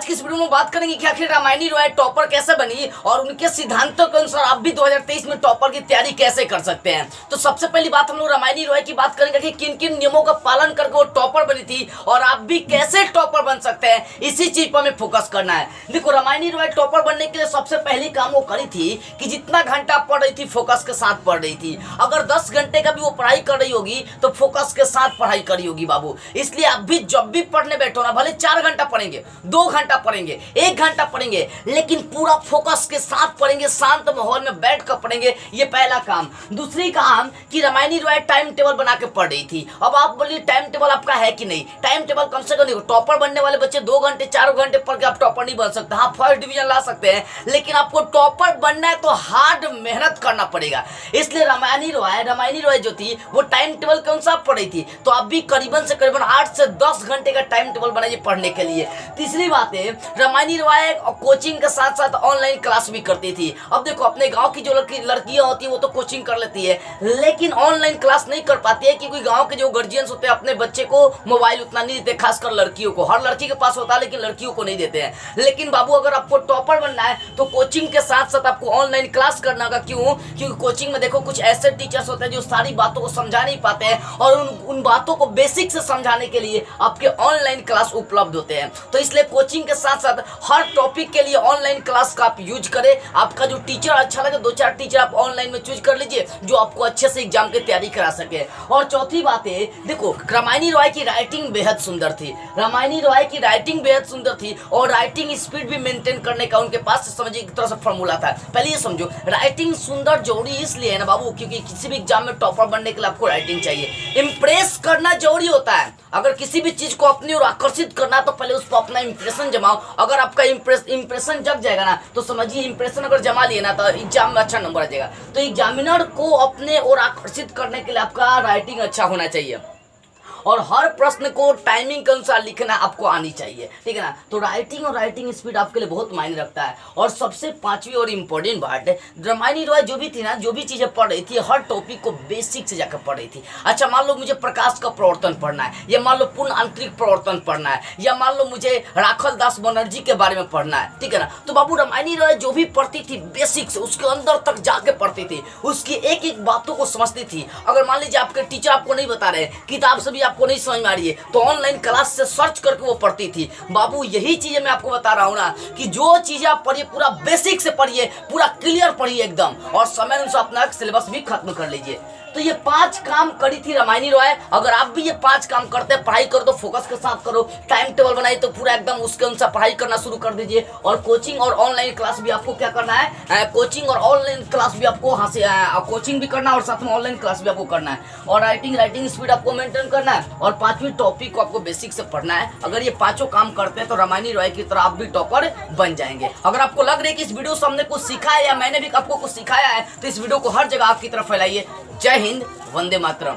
की इस वीडियो में बात करेंगे कि आखिर रामायणी रॉय टॉपर कैसे बनी और उनके सिद्धांतों के अनुसार आप भी 2023 में टॉपर की तैयारी कैसे कर सकते हैं। तो सबसे पहली बात हम लोग रामायणी रॉय की बात करेंगे कि किन किन नियमों का पालन करके वो टॉपर बनी थी और आप भी कैसे टॉपर बन सकते हैं, इसी चीज पर हमें फोकस करना है। देखो, रामायणी रॉय टॉपर बनने के लिए सबसे पहली काम वो करी थी कि जितना घंटा पढ़ रही थी फोकस के साथ पढ़ रही थी। अगर 10 घंटे का भी वो पढ़ाई कर रही होगी तो फोकस के साथ पढ़ाई करी होगी बाबू। इसलिए आप भी जब भी पढ़ने बैठो ना, भले 4 घंटा पढ़ेंगे, 2 घंटा पढ़ेंगे, 1 घंटा पढ़ेंगे, लेकिन पूरा फोकस के साथ पढ़ेंगे, शांत माहौल में बैठ कर पढ़ेंगे। ये पहला काम। दूसरी काम कि रामायणी रॉय टाइम टेबल बना के पढ़ रही थी। अब आप बोलिए टाइम टेबल आपका है कि नहीं? टाइम टेबल कम से कम देखो, टॉपर बनने वाले बच्चे 2 घंटे 4 घंटे पढ़ के आप टॉपर नहीं बन सकते। हाँ, फर्स्ट डिवीजन ला सकते हैं, लेकिन आपको टॉपर बनना है तो हार्ड मेहनत करना पड़ेगा। इसलिए रामायणी रॉय जो थी वो टाइम टेबल के अनुसार पढ़ रही थी। तो आप भी करीबन से करीबन 8 से 10 घंटे का टाइम टेबल बनाइए पढ़ने के लिए। तीसरी बात है, रामायणी रॉय कोचिंग के साथ साथ ऑनलाइन क्लास भी करती थी। अब देखो, अपने गांव की जो लड़कियां होती है वो तो कोचिंग कर लेती है, लेकिन ऑनलाइन क्लास नहीं कर पाती है क्योंकि गांव के जो गार्जियंस होते हैं अपने बच्चे को मोबाइल उतना नहीं देते, खासकर लड़कियों को। हर लड़की के पास होता है लेकिन लड़कियों को नहीं देते हैं। लेकिन बाबू, अगर आपको टॉपर बनना है तो कोचिंग के साथ साथ आपको ऑनलाइन क्लास करना होगा। क्यों? क्योंकि कोचिंग में देखो कुछ ऐसे टीचर्स होते हैं जो सारी बातों को समझा नहीं पाते हैं और उन बातों को बेसिक से समझाने के लिए आपके ऑनलाइन क्लास उपलब्ध होते हैं। तो इसलिए कोचिंग के साथ साथ हर टॉपिक के लिए ऑनलाइन क्लास का आप यूज करें। आपका जो टीचर अच्छा लगे, 2-4 टीचर आप ऑनलाइन में चूज कर लीजिए जो आपको अच्छे से एग्जाम की तैयारी करा सके। और चौथी बात है, देखो, रामायणी रॉय की राइटिंग बेहद सुंदर थी। रामायणी रॉय की राइटिंग बेहद सुंदर थी और राइटिंग स्पीड भी मेंटेन करने का उनके पास समझिए एक तरह से फॉर्मूला था। पहले ये समझो, राइटिंग सुंदर जरूरी इसलिए है ना बाबू, क्योंकि किसी भी एग्जाम में टॉपर बनने के लिए आपको राइटिंग चाहिए। इंप्रेस करना जरूरी होता है। अगर किसी भी चीज को अपनी ओर आकर्षित करना तो पहले उस पर अपना इंप्रेशन जमाओ। अगर आपका इंप्रेशन जग जाएगा ना तो समझिए इंप्रेशन अगर जमा लिए ना तो एग्जाम में अच्छा नंबर आ जाएगा। तो एग्जामिनर को अपने ओर आकर्षित करने के लिए आपका राइटिंग अच्छा होना चाहिए और हर प्रश्न को टाइमिंग के अनुसार लिखना आपको आनी चाहिए, ठीक है ना। तो राइटिंग और राइटिंग स्पीड आपके लिए बहुत मायने रखता है। और सबसे पांचवी और इम्पोर्टेंट बात है, रामायणी रॉय जो भी थी ना, जो भी चीजें पढ़ रही थी, हर टॉपिक को बेसिक से जाकर पढ़ रही थी। अच्छा, मान लो मुझे प्रकाश का प्रवर्तन पढ़ना है, या मान लो पूर्ण आंतरिक प्रवर्तन पढ़ना है, या मान लो मुझे राखल दास बनर्जी के बारे में पढ़ना है, ठीक है ना। तो बाबू, रामायणी रॉय जो भी पढ़ती थी बेसिक से उसके अंदर तक जाके पढ़ती थी, उसकी एक एक बातों को समझती थी। अगर मान लीजिए आपके टीचर आपको नहीं बता रहे, किताब से भी आपको नहीं समझ में आ रही है, तो ऑनलाइन क्लास से सर्च करके वो पढ़ती थी। बाबू, यही चीजें मैं आपको बता रहा हूं ना कि जो चीजें आप पढ़िए पूरा बेसिक से पढ़िए, पूरा क्लियर पढ़िए एकदम, और समय अनुसार अपना सिलेबस भी खत्म कर लीजिए। तो ये 5 काम करी थी रामायणी रॉय। अगर आप भी ये 5 काम करते हैं, पढ़ाई करो तो फोकस के साथ करो, टाइम टेबल बनाइए तो पूरा एकदम उसके अनुसार पढ़ाई करना शुरू कर दीजिए। और कोचिंग और ऑनलाइन क्लास भी आपको क्या करना है, कोचिंग और ऑनलाइन क्लास भी आपको कोचिंग भी करना है और साथ में ऑनलाइन क्लास भी आपको करना है। और राइटिंग स्पीड आपको मेंटेन करना है और 5वीं टॉपिक को आपको बेसिक से पढ़ना है। अगर ये 5 काम करते हैं तो रामायणी रॉय की तरह आप भी टॉपर बन जाएंगे। अगर आपको लग रहा है कि इस वीडियो से हमने कुछ सीखा है या मैंने भी आपको कुछ सिखाया है तो इस वीडियो को हर जगह आपकी तरफ फैलाइए। जय हिंद, वंदे मातरम।